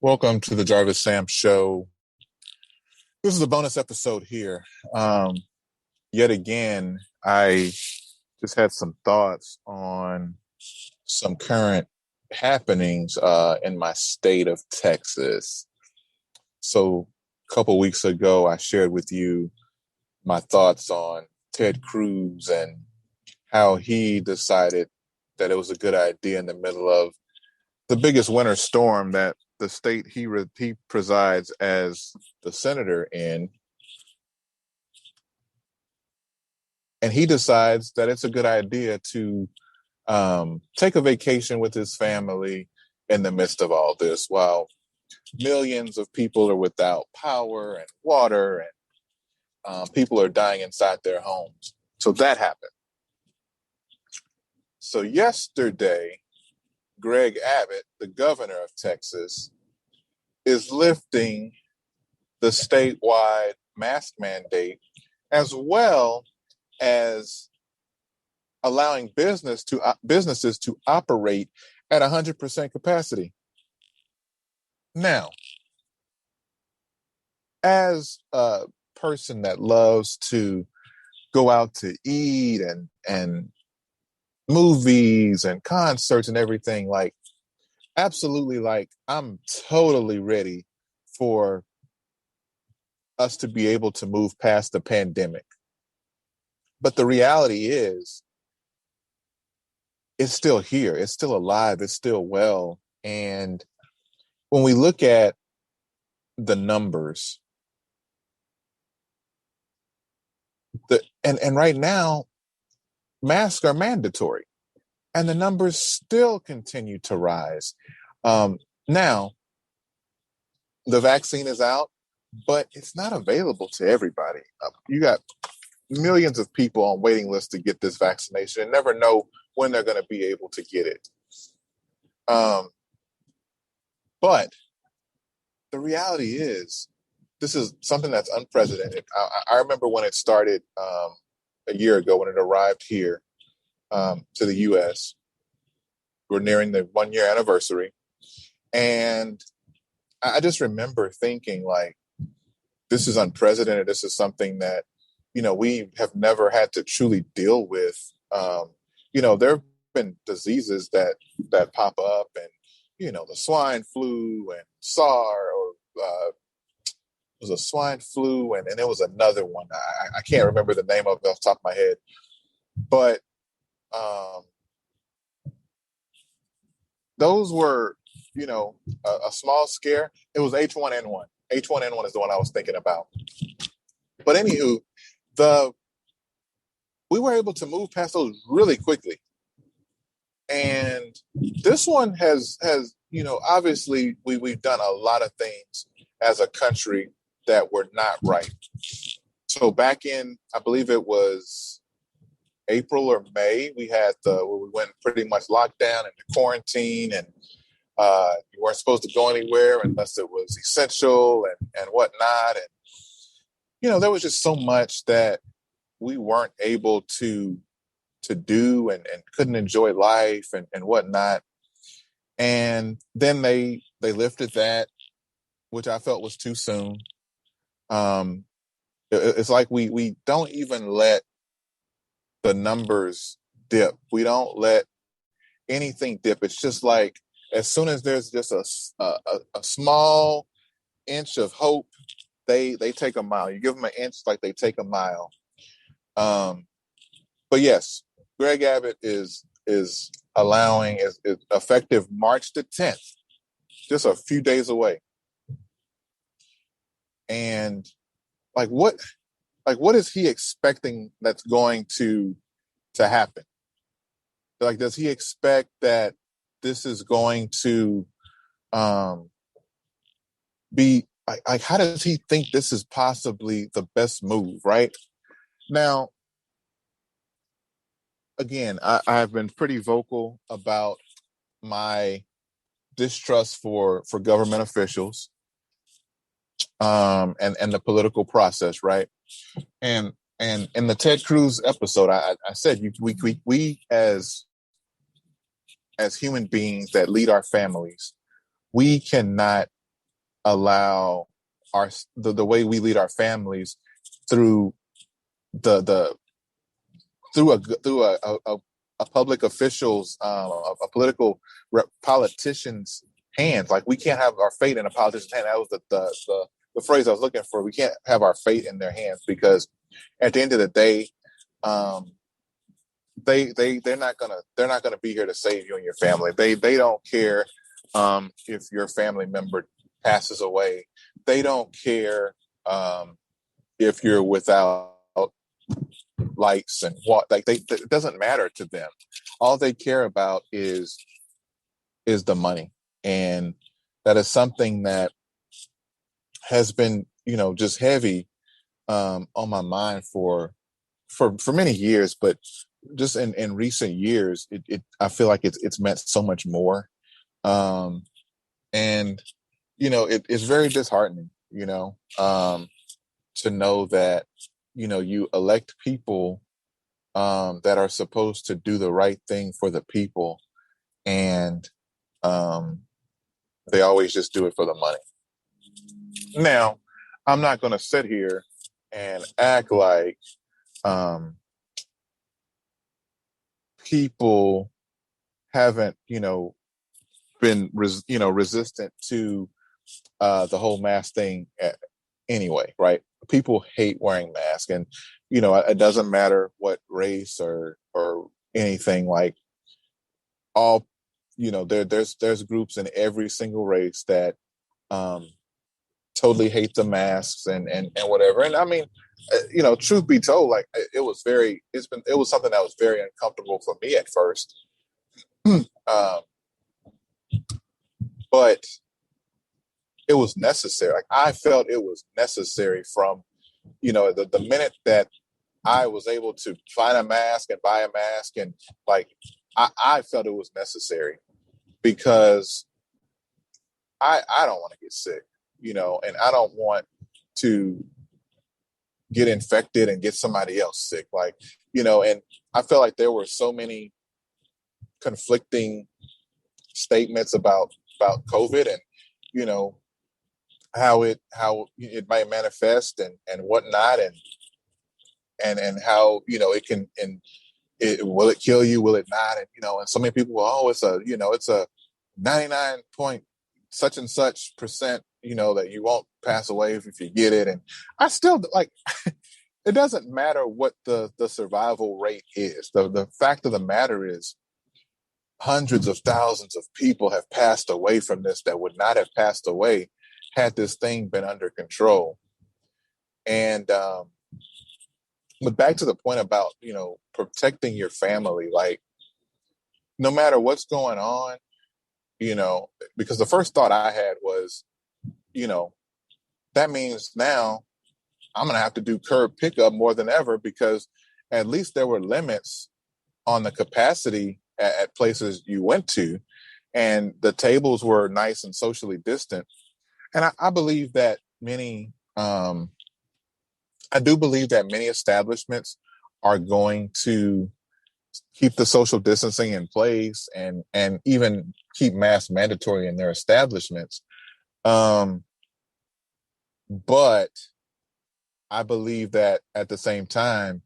Welcome to the Jarvis Sam Show. This is a bonus episode here. Yet again, I just had some thoughts on some current happenings in my state of Texas. So a couple weeks ago, I shared with you my thoughts on Ted Cruz and how he decided that it was a good idea in the middle of the biggest winter storm that the state he presides as the senator in. And he decides that it's a good idea to take a vacation with his family in the midst of all this, while millions of people are without power and water, and people are dying inside their homes. So that happened. So yesterday, Greg Abbott, the governor of Texas, is lifting the statewide mask mandate, as well as allowing businesses to operate at 100% capacity. Now, as a person that loves to go out to eat and movies and concerts and everything, absolutely, I'm totally ready for us to be able to move past the pandemic. But the reality is, it's still here. It's still alive. It's still well. And when we look at the numbers, and right now, masks are mandatory, and the numbers still continue to rise. Now, the vaccine is out, but it's not available to everybody. You got millions of people on waiting lists to get this vaccination and never know when they're going to be able to get it. But the reality is, this is something that's unprecedented. I remember when it started a year ago, when it arrived here to the U.S. We're nearing the 1-year anniversary. And I just remember thinking, this is unprecedented. This is something that, we have never had to truly deal with. There have been diseases that pop up, and, the swine flu and SARS, or it was a swine flu, and there was another one. I can't remember the name of it off the top of my head. But those were, a small scare. It was H1N1. H1N1 is the one I was thinking about. But anywho, we were able to move past those really quickly. And this one has obviously we've done a lot of things as a country that were not right. So back in, I believe it was April or May, we went pretty much locked down into quarantine, and you weren't supposed to go anywhere unless it was essential and whatnot. And, there was just so much that we weren't able to do and couldn't enjoy life and whatnot. And then they lifted that, which I felt was too soon. It's like we don't even let the numbers dip. We don't let anything dip. It's just like, as soon as there's just a small inch of hope, they take a mile. You give them an inch, like they take a mile. But yes, Greg Abbott is allowing, is effective March the 10th, just a few days away. And what is he expecting that's going to happen? Does he expect that this is going to be how does he think this is possibly the best move, right? Now, again, I have been pretty vocal about my distrust for government officials and the political process, right? And in the Ted Cruz episode, I said we as human beings that lead our families, we cannot allow the way we lead our families through the a public official's a political politician's hands. Like, we can't have our fate in a politician's hand. That was the phrase I was looking for. We can't have our fate in their hands, because at the end of the day, they're not gonna be here to save you and your family. They don't care if your family member passes away. They don't care if you're without lights and what, like, it doesn't matter to them. All they care about is the money. And that is something that has been, just heavy on my mind for many years, but just in recent years, I feel like it's meant so much more. And it's very disheartening, to know that, you elect people that are supposed to do the right thing for the people, and they always just do it for the money. Now, I'm not going to sit here and act like people haven't, been resistant to the whole mask thing anyway, right? People hate wearing masks, and it doesn't matter what race or anything. Like, all there's groups in every single race that totally hate the masks and whatever. And I mean, truth be told, like, it was something that was very uncomfortable for me at first. But it was necessary. Like, I felt it was necessary from, the minute that I was able to find a mask and buy a mask, and like, I felt it was necessary, because I don't want to get sick, and I don't want to get infected and get somebody else sick. Like, and I felt like there were so many conflicting statements about COVID, and, how it might manifest and whatnot, and how, it can, and will it kill you? Will it not? And, and so many people, it's a 99 point such and such percent, that you won't pass away if you get it. And I still, like, it doesn't matter what the survival rate is. The fact of the matter is, hundreds of thousands of people have passed away from this that would not have passed away had this thing been under control. And but back to the point about, protecting your family, like, no matter what's going on, because the first thought I had was, that means now I'm going to have to do curb pickup more than ever, because at least there were limits on the capacity at places you went to, and the tables were nice and socially distant. And I believe that I do believe that many establishments are going to keep the social distancing in place, and even keep masks mandatory in their establishments. But I believe that at the same time,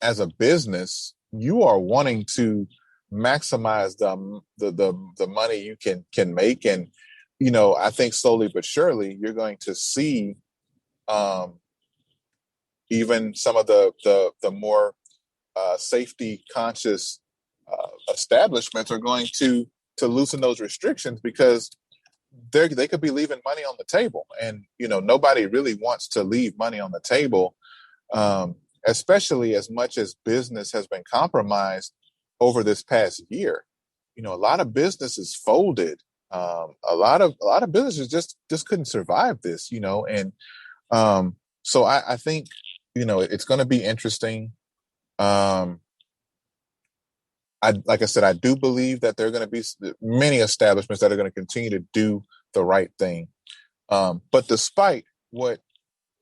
as a business, you are wanting to maximize the money you can make. And, I think slowly but surely you're going to see even some of the more safety conscious establishments are going to loosen those restrictions, because they could be leaving money on the table, and nobody really wants to leave money on the table, especially as much as business has been compromised over this past year. A lot of businesses folded. A lot of businesses just couldn't survive this, and so I think it's going to be interesting. Like I said, I do believe that there are going to be many establishments that are going to continue to do the right thing. But despite what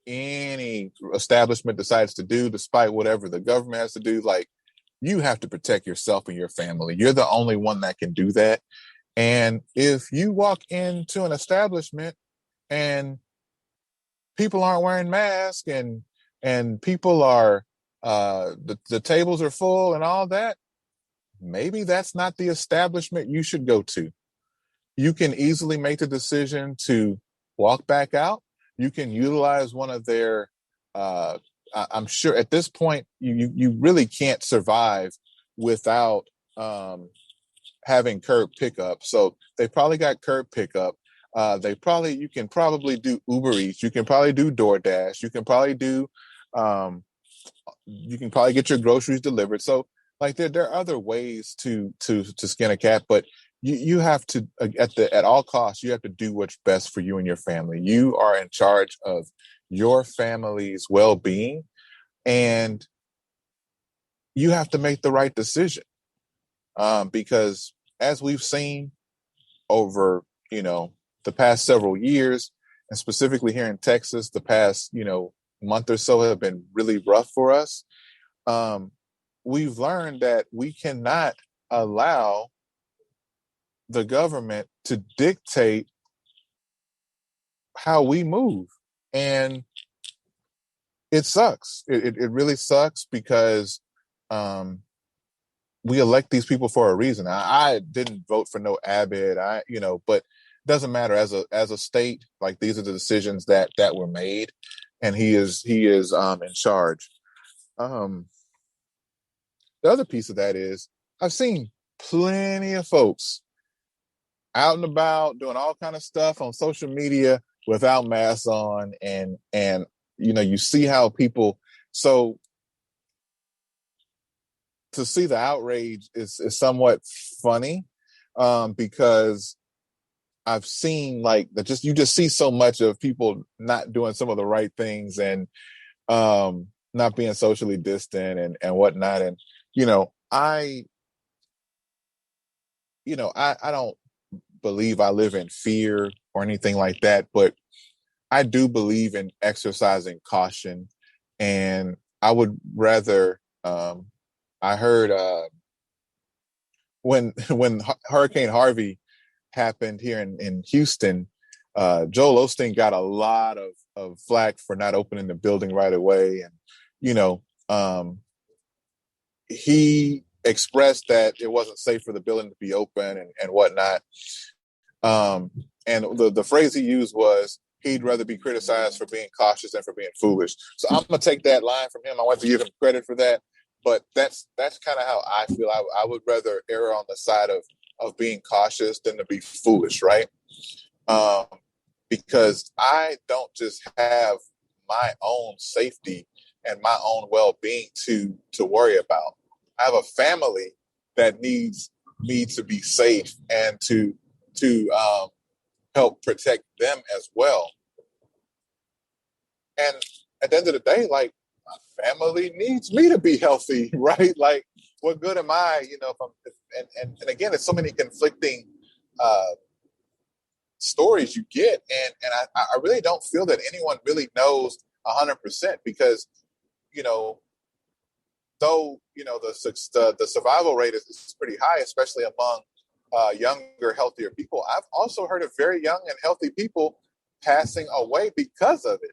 any establishment decides to do, despite whatever the government has to do, like, you have to protect yourself and your family. You're the only one that can do that. And if you walk into an establishment and people aren't wearing masks and people are the tables are full and all that, maybe that's not the establishment you should go to. You can easily make the decision to walk back out. You can utilize one of their I'm sure at this point you really can't survive without having curb pickup. So they probably got curb pickup. You can probably do Uber Eats. You can probably do DoorDash. Um, you can probably get your groceries delivered. So like there are other ways to skin a cat, but you have to at all costs, you have to do what's best for you and your family. You are in charge of your family's well-being, and you have to make the right decision. Because as we've seen over, the past several years, and specifically here in Texas, the past, month or so have been really rough for us. We've learned that we cannot allow the government to dictate how we move. And it sucks. It really sucks because we elect these people for a reason. I didn't vote for no Abbott. But it doesn't matter. As a state, like these are the decisions that were made, and he is in charge. The other piece of that is I've seen plenty of folks out and about doing all kind of stuff on social media without masks on, and you see how people. So to see the outrage is somewhat funny, because I've seen like that. You just see so much of people not doing some of the right things, and not being socially distant and whatnot. And I don't believe I live in fear or anything like that, but I do believe in exercising caution, and I would rather. I heard when Hurricane Harvey happened here in Houston, Joel Osteen got a lot of flack for not opening the building right away, and he expressed that it wasn't safe for the building to be open and whatnot. And the phrase he used was he'd rather be criticized for being cautious than for being foolish. So I'm gonna take that line from him. I want to give him credit for that. But that's kind of how I feel. I would rather err on the side of being cautious than to be foolish, right? Um, because I don't just have my own safety and my own well-being to worry about. I have a family that needs me to be safe and to help protect them as well. And at the end of the day, like, my family needs me to be healthy, right? Like, what good am I, if I'm, and again, it's so many conflicting uh, stories you get. And I really don't feel that anyone really knows 100% because, you know, though, the survival rate is pretty high, especially among younger, healthier people. I've also heard of very young and healthy people passing away because of it.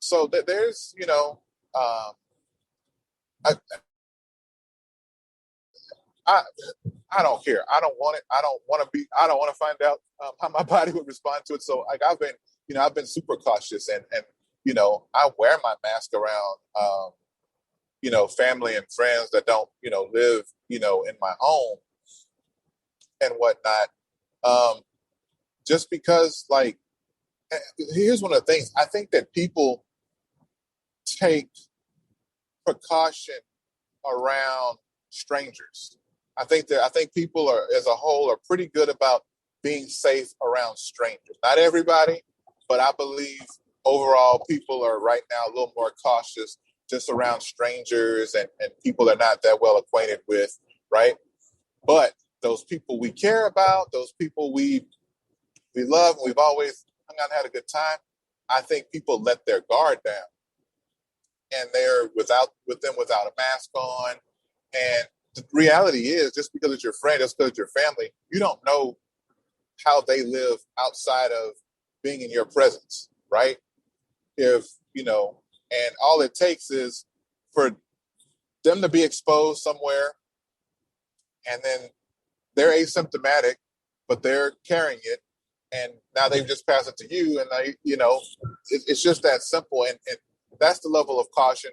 So that there's, I, I, I don't care. I don't want it. I don't want to find out how my body would respond to it. So like I've been super cautious and I wear my mask around, family and friends that don't, live, in my home and whatnot. Um, just because like, here's one of the things I think that people take precaution around strangers. I think people are, as a whole, are pretty good about being safe around strangers. Not everybody, but I believe overall people are right now a little more cautious just around strangers and people they're not that well acquainted with, right? But those people we care about, those people we love, we've always hung out and had a good time. I think people let their guard down and they're without a mask on, and the reality is, just because it's your friend, just because it's your family, you don't know how they live outside of being in your presence, right? If, and all it takes is for them to be exposed somewhere, and then they're asymptomatic, but they're carrying it, and now they've just passed it to you, and it's just that simple, and that's the level of caution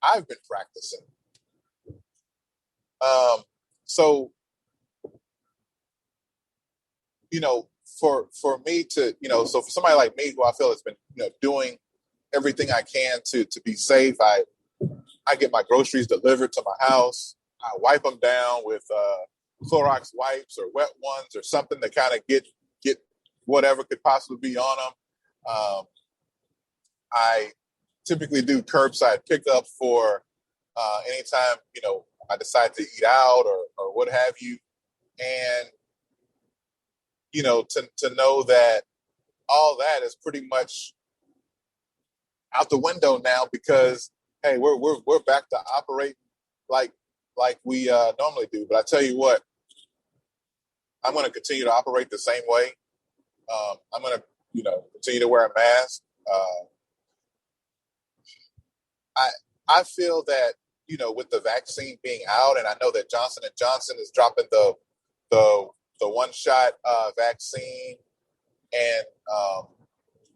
I've been practicing. So for me to, so for somebody like me who I feel has been, doing everything I can to be safe, I get my groceries delivered to my house. I wipe them down with Clorox wipes or wet ones or something to kind of get whatever could possibly be on them. I typically do curbside pickup for anytime, I decide to eat out or what have you. And, to know that all that is pretty much out the window now, because, hey, we're back to operating like we normally do. But I tell you what, I'm going to continue to operate the same way. I'm going to, continue to wear a mask. I feel that, with the vaccine being out, and I know that Johnson and Johnson is dropping the one shot vaccine, and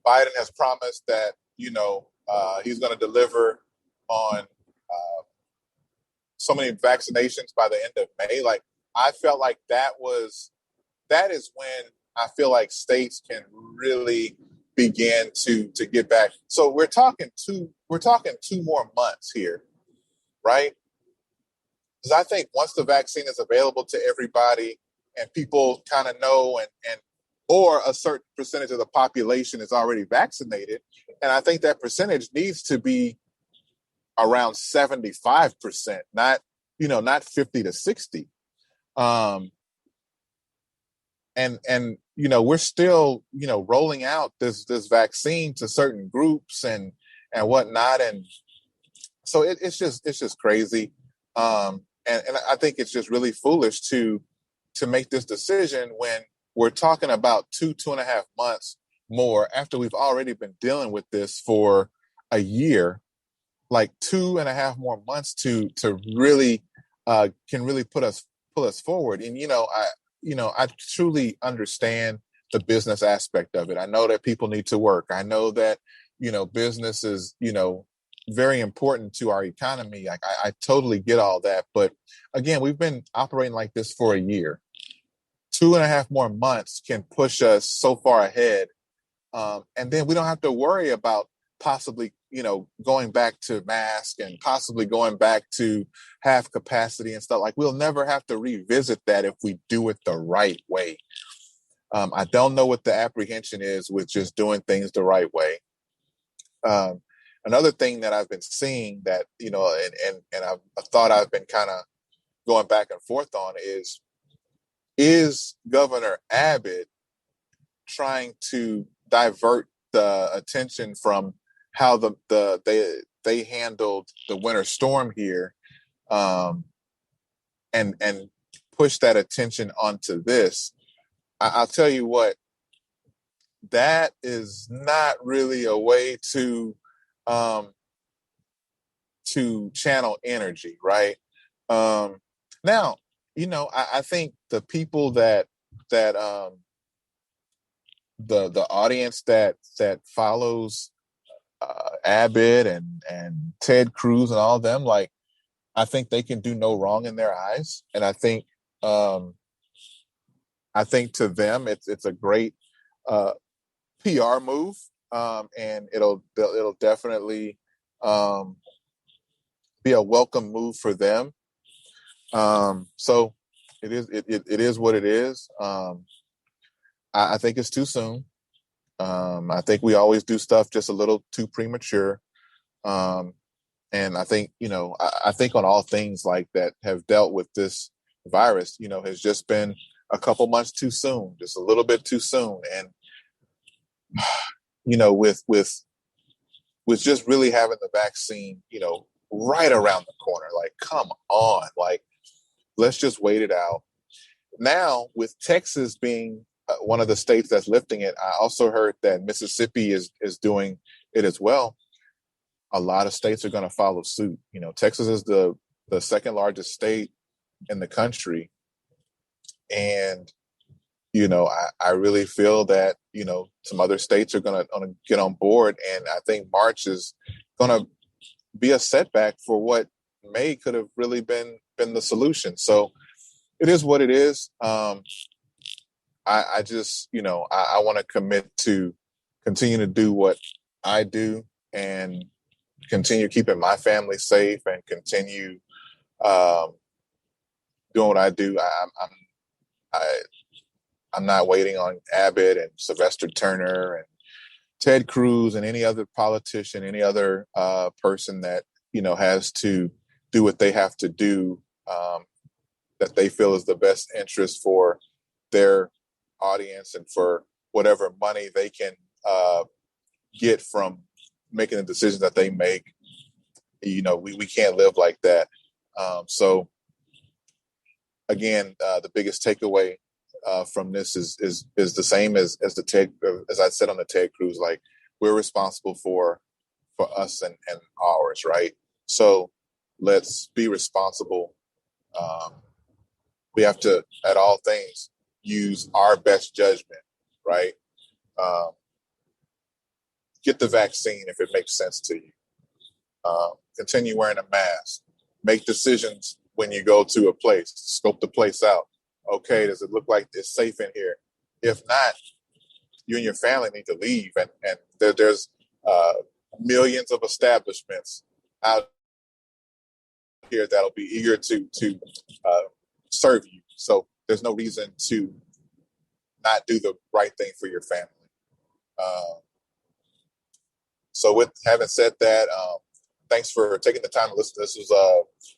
Biden has promised that he's going to deliver on so many vaccinations by the end of May. Like, I felt like that is when I feel like states can really begin to get back. So we're talking 2 more months here, right? Because I think once the vaccine is available to everybody and people kind of know, and or a certain percentage of the population is already vaccinated, and I think that percentage needs to be around 75%, not 50 to 60. And we're still rolling out this vaccine to certain groups and whatnot, and so it's just crazy. And I think it's just really foolish to make this decision when we're talking about 2.5 months more after we've already been dealing with this for a year. Like 2.5 more months to really can really pull us forward. And I truly understand the business aspect of it. I know that people need to work. I know that business is very important to our economy. I totally get all that. But again, we've been operating like this for a year. 2.5 more months can push us so far ahead. And then we don't have to worry about possibly, going back to mask and possibly going back to half capacity and stuff. Like, we'll never have to revisit that if we do it the right way. I don't know what the apprehension is with just doing things the right way. Another thing that I've been seeing that, and I thought I've been kind of going back and forth on is Governor Abbott trying to divert the attention from how they handled the winter storm here, and push that attention onto this. I'll tell you what, that is not really a way to channel energy, right? Now, I think the people that the audience that follows Abbott and Ted Cruz and all of them, like, I think they can do no wrong in their eyes, and I think to them it's a great PR move, and it'll definitely be a welcome move for them. So it is what it is. I think it's too soon. I think we always do stuff just a little too premature. And I think, I think on all things like that have dealt with this virus, has just been a couple months too soon, just a little bit too soon. And, with just really having the vaccine, right around the corner, like, come on, like, Let's just wait it out. Now, with Texas being one of the states that's lifting it, I also heard that Mississippi is doing it as well. A lot of states are going to follow suit. Texas is the second largest state in the country. And, I really feel that, some other states are going to get on board. And I think March is going to be a setback for what May could have really been the solution. So it is what it is. I just, I want to commit to continue to do what I do and continue keeping my family safe and continue doing what I do. I'm not waiting on Abbott and Sylvester Turner and Ted Cruz and any other politician, any other person that, has to do what they have to do that they feel is the best interest for their audience and for whatever money they can get from making the decisions that they make. We can't live like that. So again, the biggest takeaway from this is the same as I said on the Ted Cruz, like we're responsible for us and ours, right? So let's be responsible. We have to, at all things, use our best judgment, right? Get the vaccine if it makes sense to you. Continue wearing a mask. Make decisions when you go to a place. Scope the place out. Okay, does it look like it's safe in here? If not, you and your family need to leave. And there's millions of establishments out here that'll be eager to serve you. So there's no reason to not do the right thing for your family. So with having said that, thanks for taking the time to listen. This was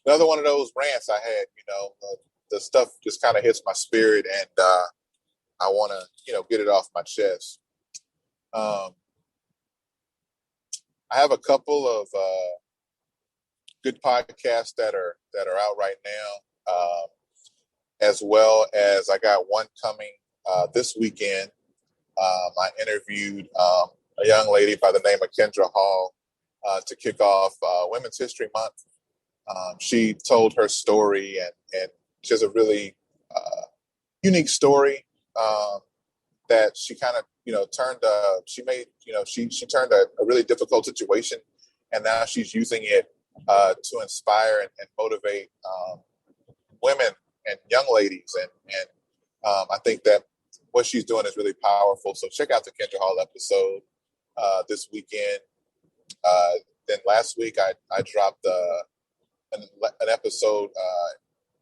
another one of those rants I had. The stuff just kind of hits my spirit, and I want to, get it off my chest. I have a couple of good podcasts that are out right now, as well as I got one coming this weekend. I interviewed a young lady by the name of Kendra Hall to kick off Women's History Month. She told her story, and she has a really unique story that she kind of, turned. She turned a really difficult situation, and now she's using it to inspire and motivate women and young ladies, and I think that what she's doing is really powerful. So check out the Kendra Hall episode this weekend. Then last week I dropped an episode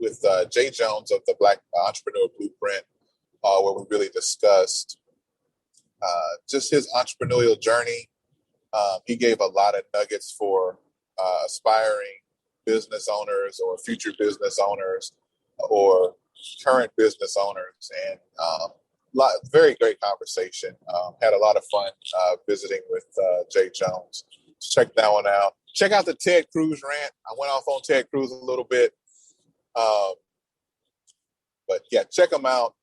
with Jay Jones of the Black Entrepreneur Blueprint, where we really discussed just his entrepreneurial journey. He gave a lot of nuggets for aspiring business owners or future business owners or current business owners, and very great conversation. Had a lot of fun visiting with Jay Jones. Check that one out. Check out the Ted Cruz rant. I went off on Ted Cruz a little bit, but yeah, check them out.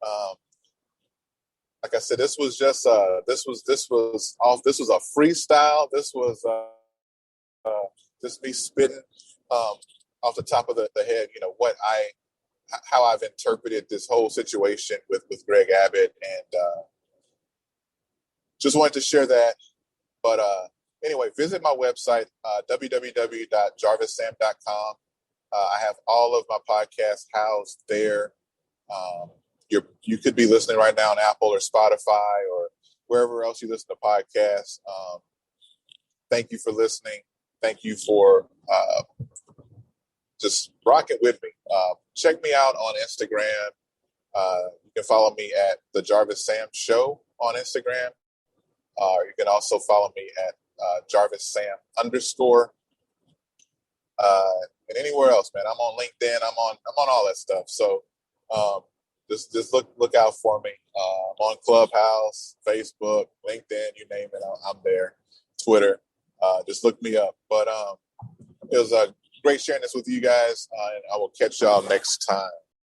Like I said, this was just this was a freestyle. This was just me spitting off the top of the head. How I've interpreted this whole situation with Greg Abbott, and just wanted to share that. But anyway, visit my website, www.jarvissam.com. I have all of my podcasts housed there. You could be listening right now on Apple or Spotify or wherever else you listen to podcasts. Thank you for listening. Thank you for just rocking with me. Check me out on Instagram. You can follow me at the Jarvis Sam Show on Instagram. You can also follow me at Jarvis Sam _. And anywhere else, man. I'm on LinkedIn. I'm on all that stuff. So just look out for me. I'm on Clubhouse, Facebook, LinkedIn, you name it. I'm there. Twitter. Just look me up. But it was great sharing this with you guys, and I will catch y'all next time.